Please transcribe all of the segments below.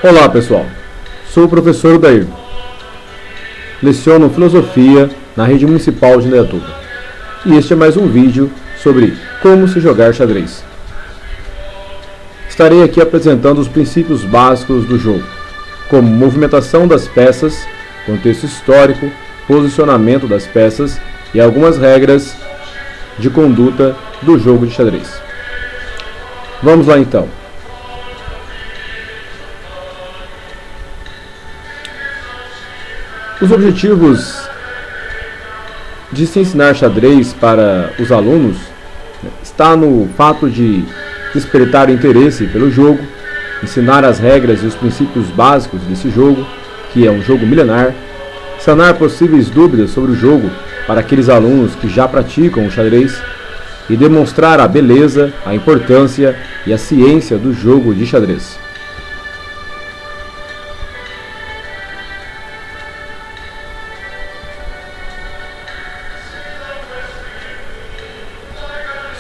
Olá pessoal, sou o professor Odair. Leciono Filosofia na Rede Municipal de Indaiatuba. E este é mais um vídeo sobre como se jogar xadrez. Estarei aqui apresentando os princípios básicos do jogo, como movimentação das peças, contexto histórico, posicionamento das peças e algumas regras de conduta do jogo de xadrez. Vamos lá então. Os objetivos de se ensinar xadrez para os alunos está no fato de despertar interesse pelo jogo, ensinar as regras e os princípios básicos desse jogo, que é um jogo milenar, sanar possíveis dúvidas sobre o jogo para aqueles alunos que já praticam o xadrez e demonstrar a beleza, a importância e a ciência do jogo de xadrez.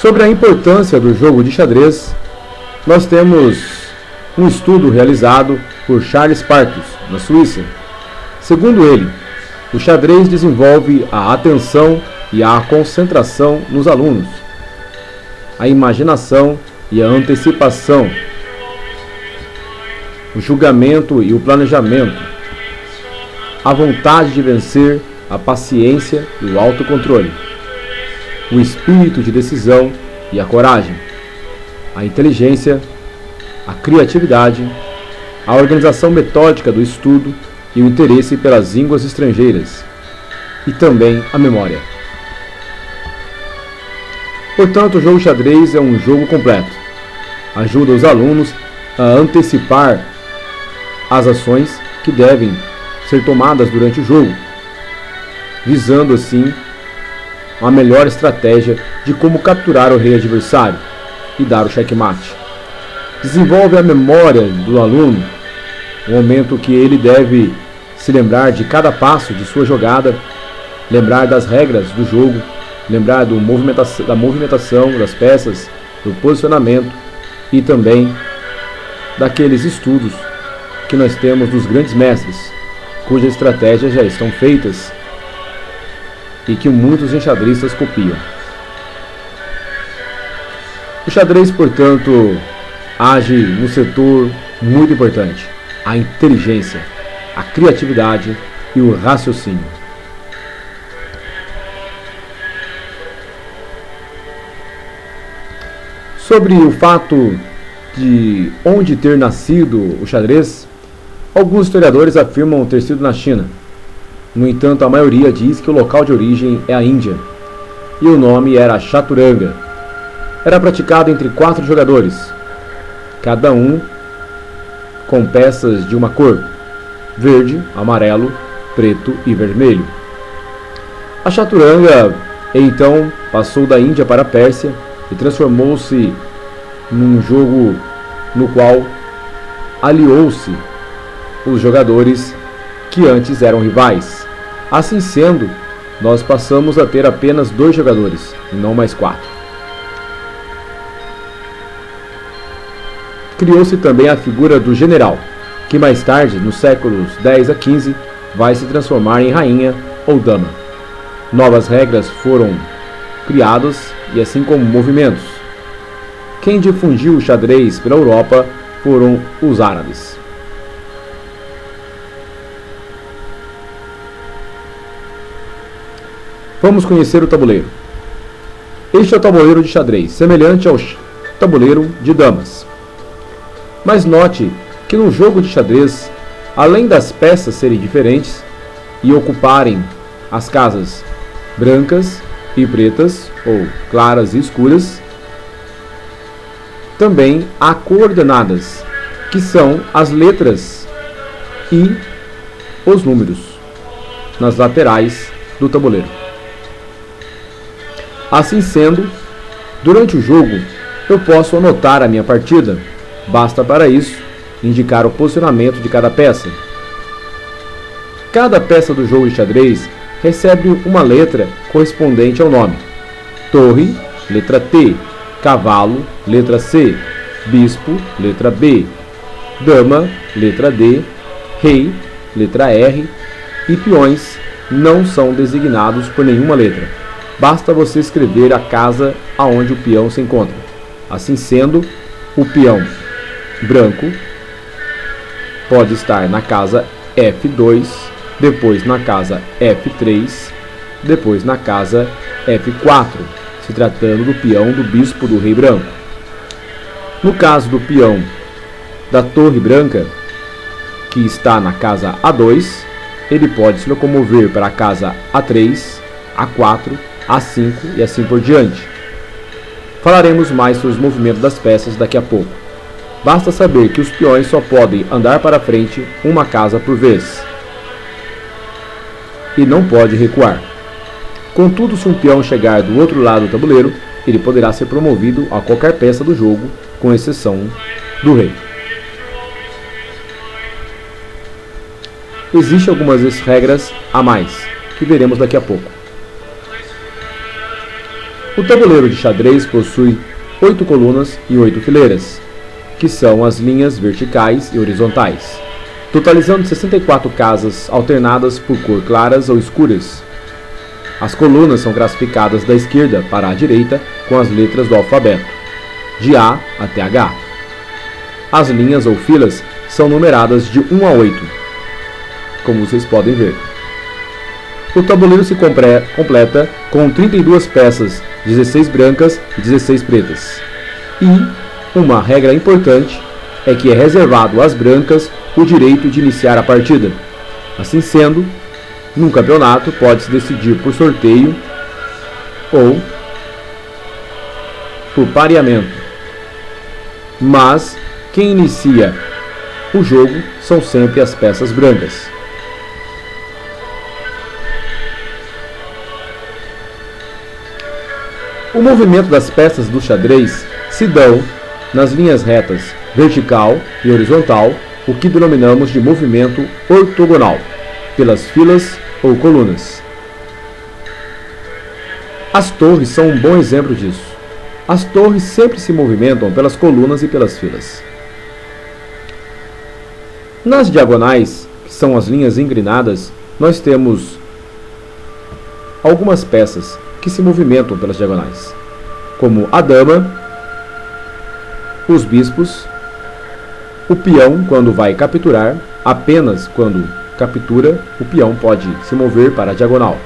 Sobre a importância do jogo de xadrez, nós temos um estudo realizado por Charles Partos, na Suíça. Segundo ele, o xadrez desenvolve a atenção e a concentração nos alunos, a imaginação e a antecipação, o julgamento e o planejamento, a vontade de vencer, a paciência e o autocontrole, o espírito de decisão e a coragem, a inteligência, a criatividade, a organização metódica do estudo e o interesse pelas línguas estrangeiras, e também a memória. Portanto, o jogo xadrez é um jogo completo. Ajuda os alunos a antecipar as ações que devem ser tomadas durante o jogo, visando assim uma melhor estratégia de como capturar o rei adversário e dar o checkmate. Desenvolve a memória do aluno, o momento que ele deve se lembrar de cada passo de sua jogada, lembrar das regras do jogo, lembrar da movimentação das peças, do posicionamento e também daqueles estudos que nós temos dos grandes mestres, cujas estratégias já estão feitas e que muitos enxadristas copiam. O xadrez, portanto, age no setor muito importante: a inteligência, a criatividade e o raciocínio. Sobre o fato de onde ter nascido o xadrez, alguns historiadores afirmam ter sido na China. No entanto, a maioria diz que o local de origem é a Índia, e o nome era chaturanga. Era praticado entre 4 jogadores, cada um com peças de uma cor: verde, amarelo, preto e vermelho. A chaturanga então passou da Índia para a Pérsia e transformou-se num jogo no qual aliou-se os jogadores que antes eram rivais. Assim sendo, nós passamos a ter apenas 2 jogadores e não mais 4. Criou-se também a figura do general, que mais tarde, nos séculos 10 a 15, vai se transformar em rainha ou dama. Novas regras foram criadas e assim como movimentos. Quem difundiu o xadrez pela Europa foram os árabes. Vamos conhecer o tabuleiro. Este é o tabuleiro de xadrez, semelhante ao tabuleiro de damas. Mas note que no jogo de xadrez, além das peças serem diferentes e ocuparem as casas brancas e pretas, ou claras e escuras, também há coordenadas, que são as letras e os números, nas laterais do tabuleiro. Assim sendo, durante o jogo, eu posso anotar a minha partida. Basta para isso indicar o posicionamento de cada peça. Cada peça do jogo de xadrez recebe uma letra correspondente ao nome: torre, letra T; cavalo, letra C; bispo, letra B; dama, letra D, rei, letra R, e peões não são designados por nenhuma letra. Basta você escrever a casa aonde o peão se encontra. Assim sendo, o peão branco pode estar na casa F2, depois na casa F3, depois na casa F4, se tratando do peão do bispo do rei branco. No caso do peão da torre branca, que está na casa A2, ele pode se locomover para a casa A3, A4, A5 e assim por diante. Falaremos mais sobre os movimentos das peças daqui a pouco. Basta saber que os peões só podem andar para frente uma casa por vez e não pode recuar. Contudo, se um peão chegar do outro lado do tabuleiro, ele poderá ser promovido a qualquer peça do jogo, com exceção do rei. Existem algumas regras a mais, que veremos daqui a pouco. O tabuleiro de xadrez possui 8 colunas e 8 fileiras, que são as linhas verticais e horizontais, totalizando 64 casas alternadas por cor claras ou escuras. As colunas são classificadas da esquerda para a direita com as letras do alfabeto, de A até H. As linhas ou filas são numeradas de 1 a 8, como vocês podem ver. O tabuleiro se completa com 32 peças, 16 brancas e 16 pretas. E uma regra importante é que é reservado às brancas o direito de iniciar a partida. Assim sendo, num campeonato pode-se decidir por sorteio ou por pareamento. Mas quem inicia o jogo são sempre as peças brancas. O movimento das peças do xadrez se dão nas linhas retas vertical e horizontal, o que denominamos de movimento ortogonal, pelas filas ou colunas. As torres são um bom exemplo disso. As torres sempre se movimentam pelas colunas e pelas filas. Nas diagonais, que são as linhas inclinadas, nós temos algumas peças que se movimentam pelas diagonais, como a dama, os bispos, o peão quando vai capturar, apenas quando captura, o peão pode se mover para a diagonal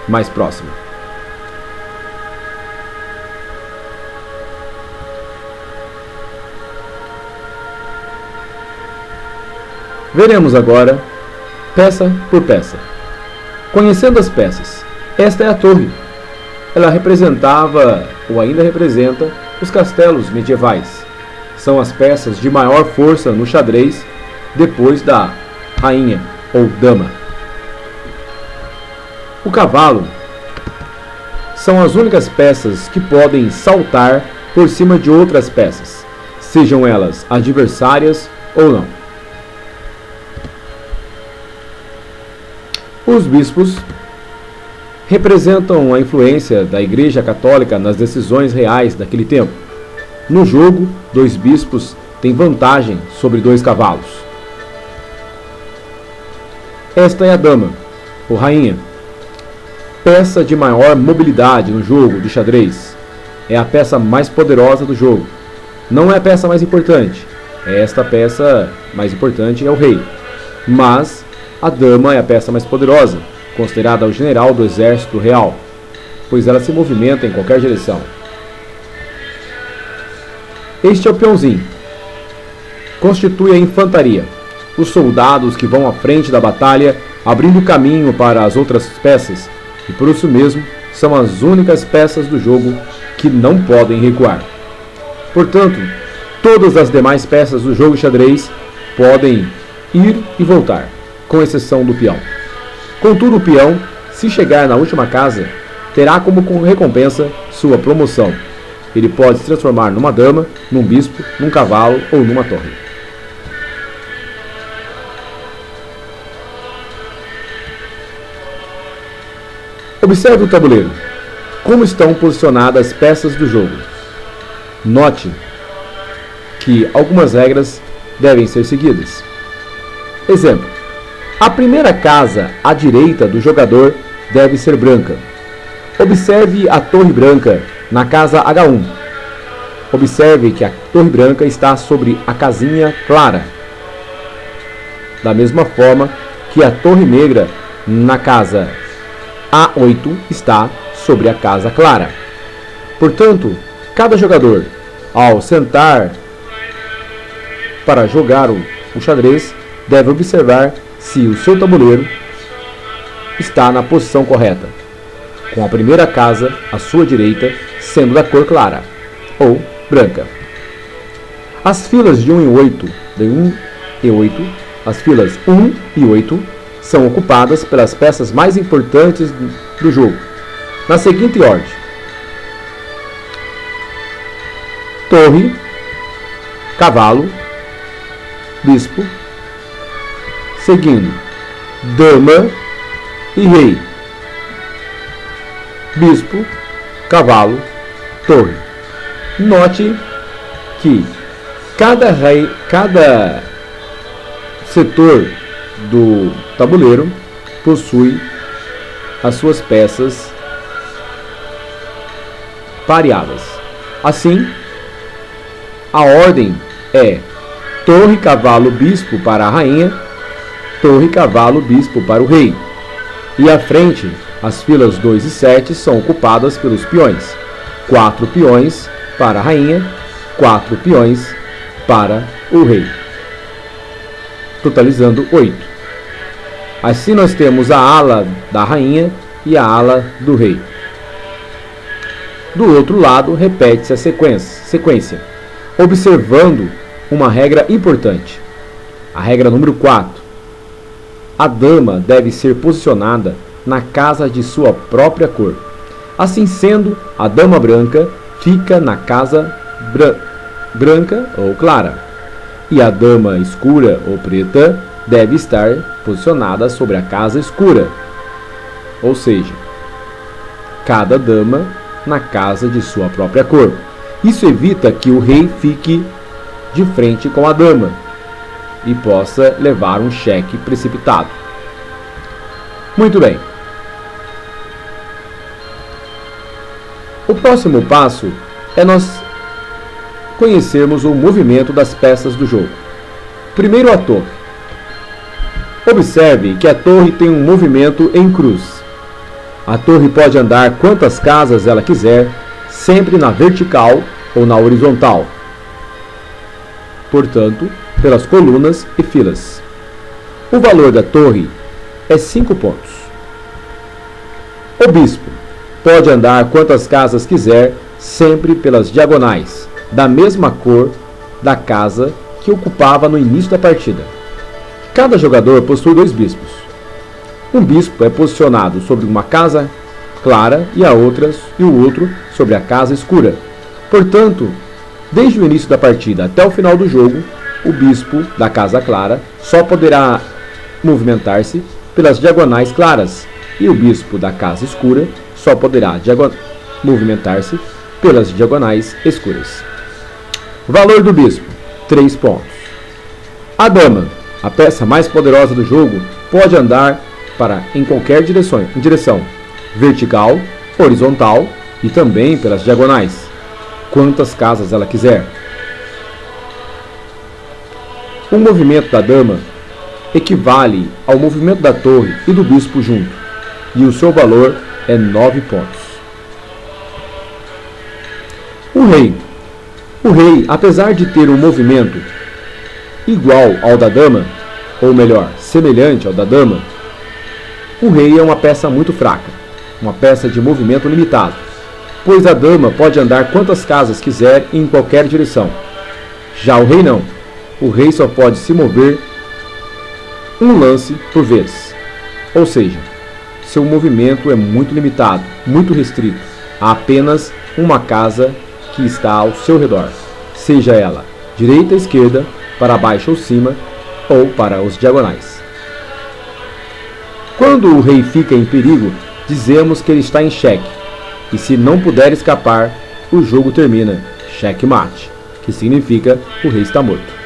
mais próxima. Veremos agora peça por peça. Conhecendo as peças, esta é a torre. Ela representava, ou ainda representa, os castelos medievais. São as peças de maior força no xadrez depois da rainha ou dama. O cavalo são as únicas peças que podem saltar por cima de outras peças, sejam elas adversárias ou não. Os bispos representam a influência da Igreja Católica nas decisões reais daquele tempo. No jogo, 2 bispos têm vantagem sobre 2 cavalos. Esta é a dama, ou rainha, peça de maior mobilidade no jogo de xadrez. É a peça mais poderosa do jogo. Não é a peça mais importante. Esta peça mais importante é o rei. Mas a dama é a peça mais poderosa, considerada o general do exército real, pois ela se movimenta em qualquer direção. Este é o peãozinho. Constitui a infantaria, os soldados que vão à frente da batalha, abrindo caminho para as outras peças, e por isso mesmo são as únicas peças do jogo que não podem recuar. Portanto, todas as demais peças do jogo xadrez podem ir e voltar, com exceção do peão. Contudo, o peão, se chegar na última casa, terá como recompensa sua promoção. Ele pode se transformar numa dama, num bispo, num cavalo ou numa torre. Observe o tabuleiro. Como estão posicionadas as peças do jogo. Note que algumas regras devem ser seguidas. Exemplo: a primeira casa à direita do jogador deve ser branca. Observe a torre branca na casa H1. Observe que a torre branca está sobre a casinha clara, da mesma forma que a torre negra na casa A8 está sobre a casa clara. Portanto, cada jogador, ao sentar para jogar o xadrez, deve observar se o seu tabuleiro está na posição correta, com a primeira casa à sua direita sendo da cor clara ou branca. As filas de 1 e 8, as filas 1 e 8 são ocupadas pelas peças mais importantes do jogo, na seguinte ordem: torre, cavalo, bispo, seguindo dama e rei, bispo, cavalo, torre. Note que cada setor do tabuleiro possui as suas peças pareadas. Assim, a ordem é torre, cavalo, bispo para a rainha, torre, cavalo, bispo para o rei. E à frente, as filas 2 e 7 são ocupadas pelos peões. 4 peões para a rainha, 4 peões para o rei, totalizando 8. Assim nós temos a ala da rainha e a ala do rei. Do outro lado, repete-se a sequência, observando uma regra importante. A regra número 4. A dama deve ser posicionada na casa de sua própria cor. Assim sendo, a dama branca fica na casa branca ou clara, e a dama escura ou preta deve estar posicionada sobre a casa escura, ou seja, cada dama na casa de sua própria cor. Isso evita que o rei fique de frente com a dama e possa levar um cheque precipitado. Muito bem. O próximo passo é nós conhecermos o movimento das peças do jogo. Primeiro, a torre. Observe que a torre tem um movimento em cruz. A torre pode andar quantas casas ela quiser, sempre na vertical ou na horizontal, portanto, pelas colunas e filas. O valor da torre é 5 pontos. O bispo pode andar quantas casas quiser, sempre pelas diagonais, da mesma cor da casa que ocupava no início da partida. Cada jogador possui 2 bispos. Um bispo é posicionado sobre uma casa clara e o outro sobre a casa escura. Portanto, desde o início da partida até o final do jogo, o bispo da casa clara só poderá movimentar-se pelas diagonais claras e o bispo da casa escura só poderá movimentar-se pelas diagonais escuras. Valor do bispo: 3 pontos. A dama, a peça mais poderosa do jogo, pode andar em qualquer direção, vertical, horizontal e também pelas diagonais, quantas casas ela quiser. O movimento da dama equivale ao movimento da torre e do bispo junto, e o seu valor é 9 pontos. O rei, apesar de ter um movimento igual ao da dama, ou melhor, semelhante ao da dama, o rei é uma peça muito fraca, uma peça de movimento limitado, pois a dama pode andar quantas casas quiser em qualquer direção. Já o rei não. O rei só pode se mover um lance por vez. Ou seja, seu movimento é muito limitado, muito restrito, a apenas uma casa que está ao seu redor, seja ela direita, esquerda, para baixo ou cima, ou para os diagonais. Quando o rei fica em perigo, dizemos que ele está em xeque, e se não puder escapar, o jogo termina, xeque-mate, que significa o rei está morto.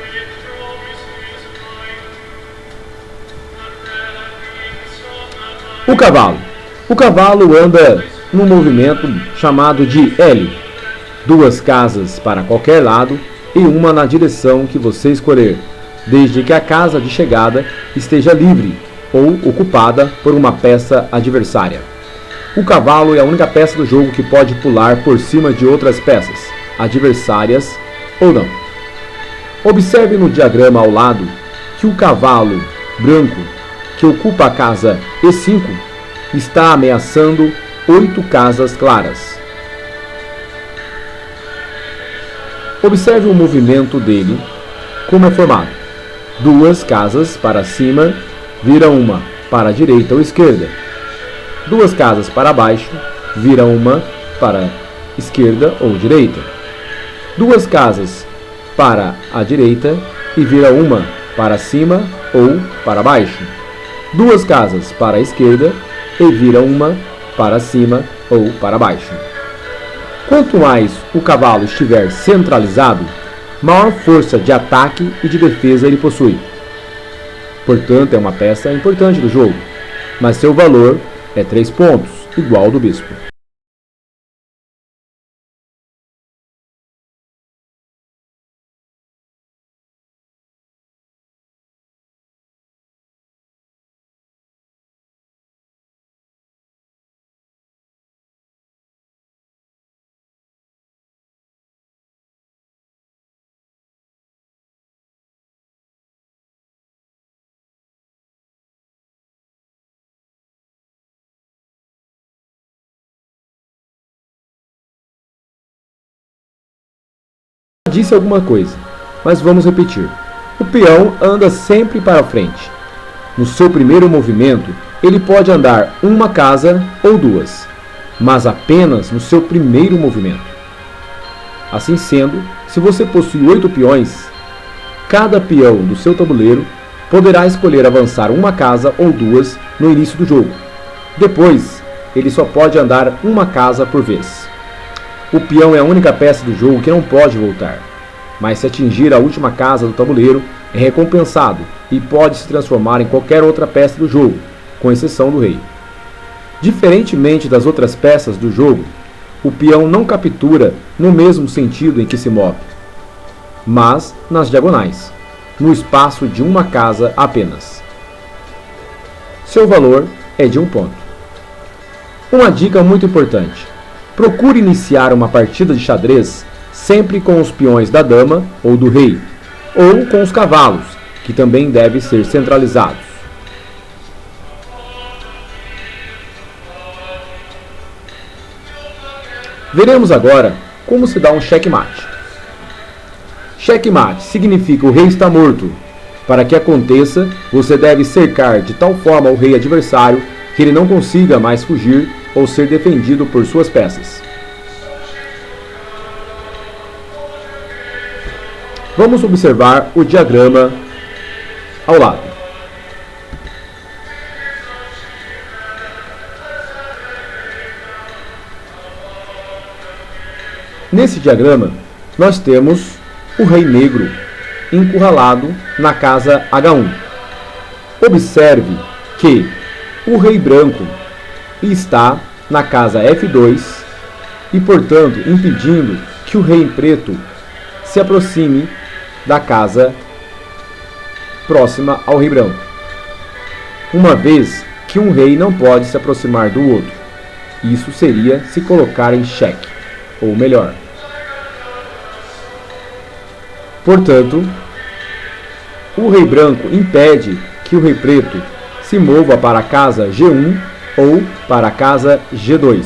O cavalo. O cavalo anda num movimento chamado de L. 2 casas para qualquer lado e uma na direção que você escolher, desde que a casa de chegada esteja livre ou ocupada por uma peça adversária. O cavalo é a única peça do jogo que pode pular por cima de outras peças, adversárias ou não. Observe no diagrama ao lado que o cavalo branco, que ocupa a casa E5, está ameaçando 8 casas claras. Observe o movimento dele, como é formado. 2 casas para cima vira uma para a direita ou esquerda. 2 casas para baixo vira uma para a esquerda ou direita. 2 casas para a direita e vira uma para cima ou para baixo. 2 casas para a esquerda e vira uma para cima ou para baixo. Quanto mais o cavalo estiver centralizado, maior força de ataque e de defesa ele possui. Portanto, é uma peça importante do jogo, mas seu valor é 3 pontos, igual ao do bispo. Disse alguma coisa, mas vamos repetir. O peão anda sempre para frente. No seu primeiro movimento, ele pode andar uma casa ou 2, mas apenas no seu primeiro movimento. Assim sendo, se você possui 8 peões, cada peão do seu tabuleiro poderá escolher avançar uma casa ou 2 no início do jogo. Depois, ele só pode andar uma casa por vez. O peão é a única peça do jogo que não pode voltar, mas se atingir a última casa do tabuleiro, é recompensado e pode se transformar em qualquer outra peça do jogo, com exceção do rei. Diferentemente das outras peças do jogo, o peão não captura no mesmo sentido em que se move, mas nas diagonais, no espaço de uma casa apenas. Seu valor é de 1 ponto. Uma dica muito importante. Procure iniciar uma partida de xadrez sempre com os peões da dama ou do rei, ou com os cavalos, que também devem ser centralizados. Veremos agora como se dá um checkmate. Checkmate significa o rei está morto. Para que aconteça, você deve cercar de tal forma o rei adversário que ele não consiga mais fugir ou ser defendido por suas peças. Vamos observar o diagrama ao lado. Nesse diagrama, nós temos o rei negro encurralado na casa H1. Observe que o rei branco está na casa F2 e, portanto, impedindo que o rei preto se aproxime da casa próxima ao rei branco, uma vez que um rei não pode se aproximar do outro. Isso seria se colocar em xeque, ou melhor. Portanto, o rei branco impede que o rei preto se mova para a casa G1 ou para a casa G2.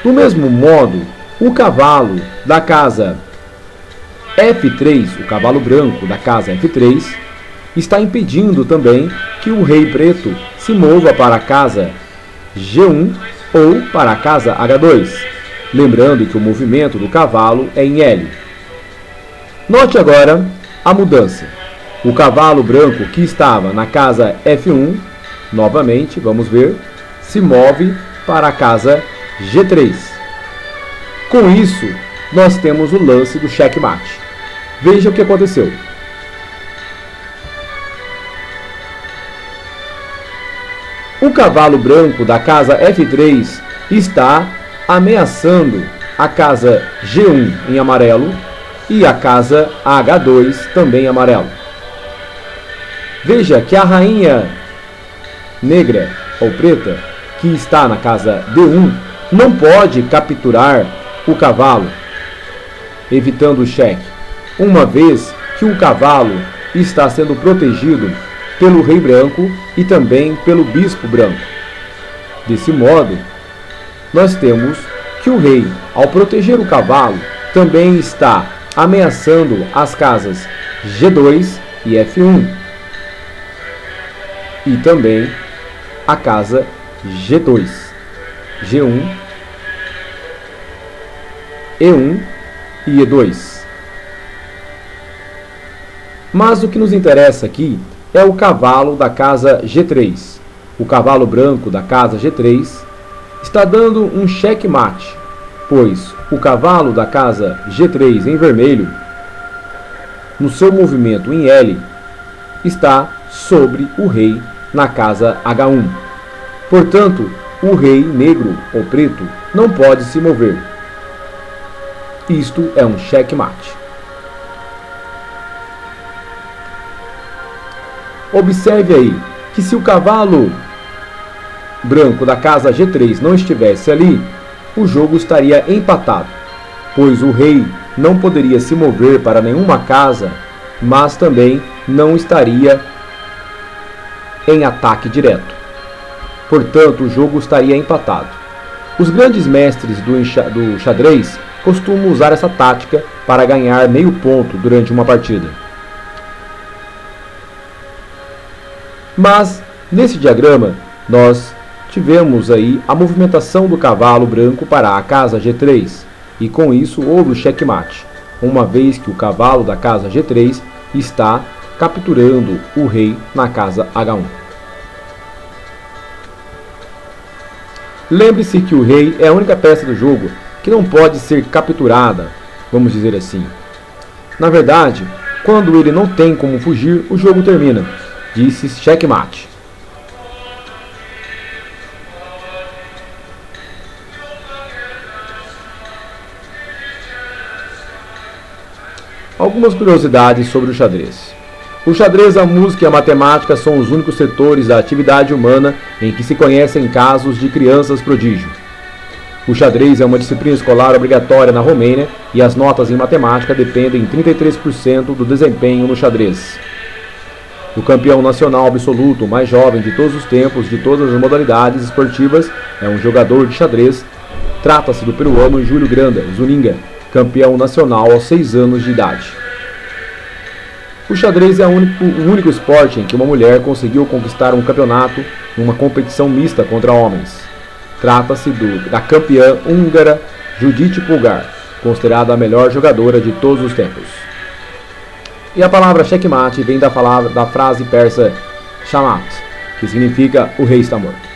Do mesmo modo, o cavalo da casa F3, o cavalo branco da casa F3, está impedindo também que o rei preto se mova para a casa G1 ou para a casa H2, lembrando que o movimento do cavalo é em L. Note agora a mudança. O cavalo branco que estava na casa F1, novamente, vamos ver, se move para a casa G3. Com isso, nós temos o lance do checkmate. Veja o que aconteceu. O O cavalo branco da casa F3 está ameaçando a casa G1 em amarelo e a casa H2 também em amarelo. Veja que a rainha negra ou preta, que está na casa D1, não pode capturar o cavalo, evitando o cheque, uma vez que o cavalo está sendo protegido pelo rei branco e também pelo bispo branco. Desse modo, nós temos que o rei, ao proteger o cavalo, também está ameaçando as casas G2 e F1 e também a casa G2, G1, E1 e E2. Mas o que nos interessa aqui é o cavalo da casa G3. O cavalo branco da casa G3 está dando um checkmate, pois o cavalo da casa G3 em vermelho, no seu movimento em L, está sobre o rei na casa H1. Portanto, o rei negro ou preto não pode se mover. Isto é um checkmate. Observe aí que se o cavalo branco da casa G3 não estivesse ali, o jogo estaria empatado, pois o rei não poderia se mover para nenhuma casa, mas também não estaria em ataque direto. Portanto, o jogo estaria empatado. Os grandes mestres do xadrez costumam usar essa tática para ganhar meio ponto durante uma partida. Mas, nesse diagrama, nós tivemos aí a movimentação do cavalo branco para a casa G3, e com isso houve o checkmate, uma vez que o cavalo da casa G3 está capturando o rei na casa H1. Lembre-se que o rei é a única peça do jogo que não pode ser capturada, vamos dizer assim. Na verdade, quando ele não tem como fugir, o jogo termina. Disse checkmate. Algumas curiosidades sobre o xadrez. O xadrez, a música e a matemática são os únicos setores da atividade humana em que se conhecem casos de crianças prodígio. O xadrez é uma disciplina escolar obrigatória na Romênia e as notas em matemática dependem 33% do desempenho no xadrez. O campeão nacional absoluto mais jovem de todos os tempos, de todas as modalidades esportivas, é um jogador de xadrez. Trata-se do peruano Júlio Granda, Zuninga, campeão nacional aos 6 anos de idade. O xadrez é o único esporte em que uma mulher conseguiu conquistar um campeonato numa competição mista contra homens. Trata-se da campeã húngara Judith Polgár, considerada a melhor jogadora de todos os tempos. E a palavra checkmate vem da frase persa shamat, que significa o rei está morto.